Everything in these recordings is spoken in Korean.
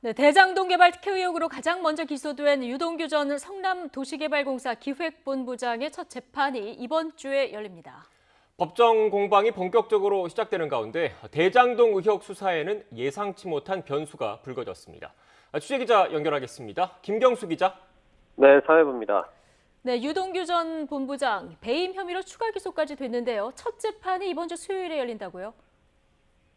네, 대장동 개발 특혜 의혹으로 가장 먼저 기소된 유동규 전 성남도시개발공사 기획본부장의 첫 재판이 이번 주에 열립니다. 법정 공방이 본격적으로 시작되는 가운데 대장동 의혹 수사에는 예상치 못한 변수가 불거졌습니다. 취재기자 연결하겠습니다. 김경수 기자. 네, 사회부입니다. 네, 유동규 전 본부장 배임 혐의로 추가 기소까지 됐는데요. 첫 재판이 이번 주 수요일에 열린다고요?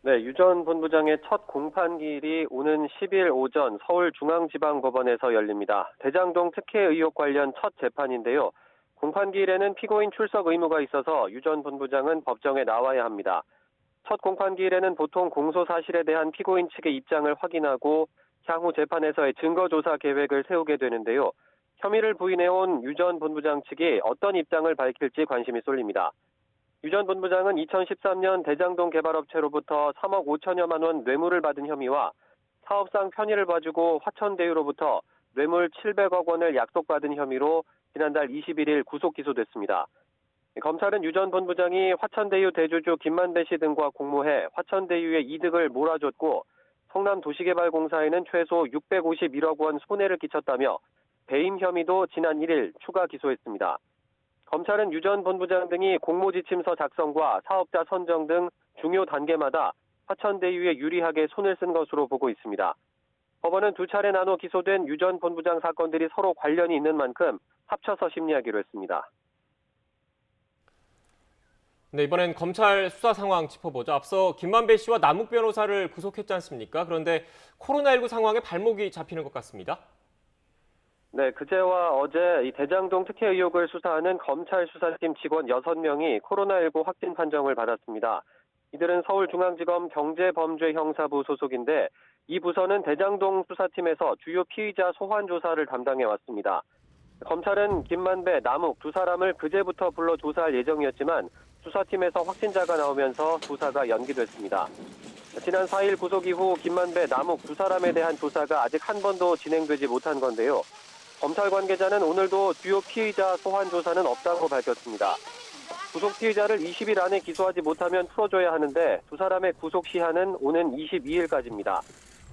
네, 유 전 본부장의 첫 공판기일이 오는 10일 오전 서울중앙지방법원에서 열립니다. 대장동 특혜 의혹 관련 첫 재판인데요. 공판기일에는 피고인 출석 의무가 있어서 유 전 본부장은 법정에 나와야 합니다. 첫 공판기일에는 보통 공소 사실에 대한 피고인 측의 입장을 확인하고 향후 재판에서의 증거조사 계획을 세우게 되는데요. 혐의를 부인해온 유 전 본부장 측이 어떤 입장을 밝힐지 관심이 쏠립니다. 유 전 본부장은 2013년 대장동 개발업체로부터 3억 5천여만 원 뇌물을 받은 혐의와 사업상 편의를 봐주고 화천대유로부터 뇌물 700억 원을 약속받은 혐의로 지난달 21일 구속 기소됐습니다. 검찰은 유 전 본부장이 화천대유 대주주 김만배 씨 등과 공모해 화천대유의 이득을 몰아줬고 성남도시개발공사에는 최소 651억 원 손해를 끼쳤다며 배임 혐의도 지난 1일 추가 기소했습니다. 검찰은 유 전 본부장 등이 공모지침서 작성과 사업자 선정 등 중요 단계마다 화천대유에 유리하게 손을 쓴 것으로 보고 있습니다. 법원은 두 차례 나눠 기소된 유 전 본부장 사건들이 서로 관련이 있는 만큼 합쳐서 심리하기로 했습니다. 네, 이번엔 검찰 수사 상황 짚어보죠. 앞서 김만배 씨와 남욱 변호사를 구속했지 않습니까? 그런데 코로나19 상황에 발목이 잡히는 것 같습니다. 네, 그제와 어제 이 대장동 특혜 의혹을 수사하는 검찰 수사팀 직원 6명이 코로나19 확진 판정을 받았습니다. 이들은 서울중앙지검 경제범죄형사부 소속인데 이 부서는 대장동 수사팀에서 주요 피의자 소환 조사를 담당해 왔습니다. 검찰은 김만배, 남욱 두 사람을 그제부터 불러 조사할 예정이었지만 수사팀에서 확진자가 나오면서 조사가 연기됐습니다. 지난 4일 구속 이후 김만배, 남욱 두 사람에 대한 조사가 아직 한 번도 진행되지 못한 건데요. 검찰 관계자는 오늘도 주요 피의자 소환 조사는 없다고 밝혔습니다. 구속 피의자를 20일 안에 기소하지 못하면 풀어줘야 하는데 두 사람의 구속 시한은 오는 22일까지입니다.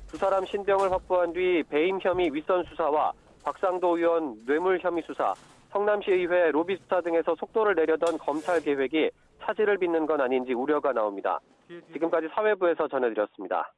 두 사람 신병을 확보한 뒤 배임 혐의 윗선 수사와 곽상도 의원 뇌물 혐의 수사, 성남시의회 로비 수사 등에서 속도를 내려던 검찰 계획이 차질을 빚는 건 아닌지 우려가 나옵니다. 지금까지 사회부에서 전해드렸습니다.